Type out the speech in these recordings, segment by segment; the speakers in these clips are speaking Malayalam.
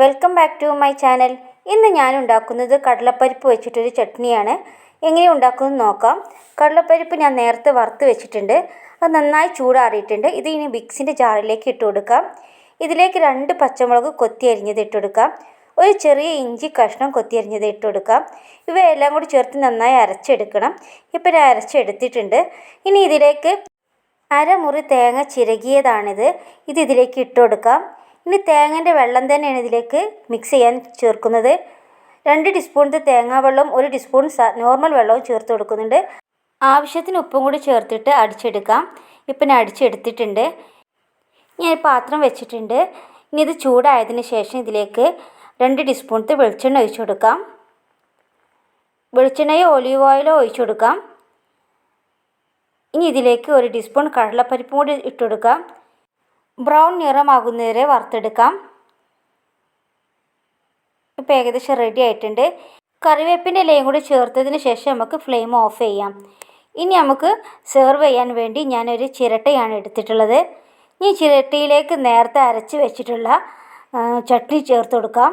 Welcome back to my channel. ഇന്ന് ഞാൻ ഉണ്ടാക്കുന്നത് കടലപ്പരിപ്പ് വെച്ചിട്ടൊരു ചട്നിയാണ്. എങ്ങനെ ഉണ്ടാക്കുന്നത് നോക്കാം. കടലപ്പരിപ്പ് ഞാൻ നേരത്തെ വറുത്ത് വെച്ചിട്ടുണ്ട്. അത് നന്നായി ചൂടാറിയിട്ടുണ്ട്. ഇത് ഇനി മിക്സിൻ്റെ ജാറിലേക്ക് ഇട്ട് കൊടുക്കാം. ഇതിലേക്ക് 2 പച്ചമുളക് കൊത്തി അരിഞ്ഞത് ഇട്ട് കൊടുക്കാം. ഒരു ചെറിയ ഇഞ്ചി കഷ്ണം കൊത്തി അരിഞ്ഞത് ഇട്ട് കൊടുക്കാം. ഇവയെല്ലാം കൂടി ചേർത്ത് നന്നായി അരച്ചെടുക്കണം. ഇപ്പോൾ ഞാൻ അരച്ചെടുത്തിട്ടുണ്ട്. ഇനി ഇതിലേക്ക് അരമുറി തേങ്ങ ചിരകിയതാണിത്. ഇതിലേക്ക് ഇട്ട് കൊടുക്കാം. ഇനി തേങ്ങൻ്റെ വെള്ളം തന്നെയാണ് ഇതിലേക്ക് മിക്സ് ചെയ്യാൻ ചേർക്കുന്നത്. 2 ടീസ്പൂൺ തേങ്ങാവെള്ളം 1 ടീസ്പൂൺ നോർമൽ വെള്ളവും ചേർത്ത് കൊടുക്കുന്നുണ്ട്. ആവശ്യത്തിന് ഉപ്പും കൂടി ചേർത്തിട്ട് അടിച്ചെടുക്കാം. ഇപ്പം ഞാൻ അടിച്ചെടുത്തിട്ടുണ്ട്. ഞാൻ പാത്രം വെച്ചിട്ടുണ്ട്. ഇനി ഇത് ചൂടായതിന് ശേഷം ഇതിലേക്ക് 2 ടീസ്പൂൺ വെളിച്ചെണ്ണ ഒഴിച്ചു കൊടുക്കാം. വെളിച്ചെണ്ണയോ ഒലിവ് ഓയിലോ ഒഴിച്ചു കൊടുക്കാം. ഇനി ഇതിലേക്ക് 1 ടീസ്പൂൺ കടലപ്പരിപ്പും കൂടി ഇട്ട് കൊടുക്കാം. ബ്രൗൺ നിറമാകുന്നവരെ വറുത്തെടുക്കാം. ഇപ്പോൾ ഏകദേശം റെഡി ആയിട്ടുണ്ട്. കറിവേപ്പിൻ്റെ ഇലയും കൂടി ചേർത്തതിന് ശേഷം നമുക്ക് ഫ്ലെയിം ഓഫ് ചെയ്യാം. ഇനി നമുക്ക് സെർവ് ചെയ്യാൻ വേണ്ടി ഞാനൊരു ചിരട്ടയാണ് എടുത്തിട്ടുള്ളത്. ഈ ചിരട്ടയിലേക്ക് നേരത്തെ അരച്ച് വെച്ചിട്ടുള്ള ചട്നി ചേർത്ത് കൊടുക്കാം.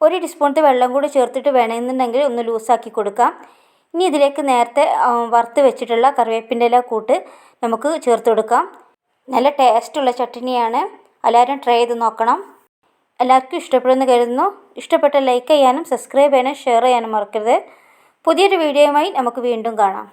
1 ടീസ്പൂൺ വെള്ളം കൂടി ചേർത്തിട്ട് വേണമെന്നുണ്ടെങ്കിൽ ഒന്ന് ലൂസാക്കി കൊടുക്കാം. ഇനി ഇതിലേക്ക് നേരത്തെ വറുത്ത് വെച്ചിട്ടുള്ള കറിവേപ്പിൻ്റെ ഇല കൂട്ട് നമുക്ക് ചേർത്ത് കൊടുക്കാം. നല്ല ടേസ്റ്റുള്ള ചട്നിയാണ്. എല്ലാവരും ട്രൈ ചെയ്ത് നോക്കണം. എല്ലാവർക്കും ഇഷ്ടപ്പെടുമെന്ന് കരുതുന്നു. ഇഷ്ടപ്പെട്ട ലൈക്ക് ചെയ്യാനും സബ്സ്ക്രൈബ് ചെയ്യാനും ഷെയർ ചെയ്യാനും മറക്കരുത്. പുതിയൊരു വീഡിയോയുമായി നമുക്ക് വീണ്ടും കാണാം.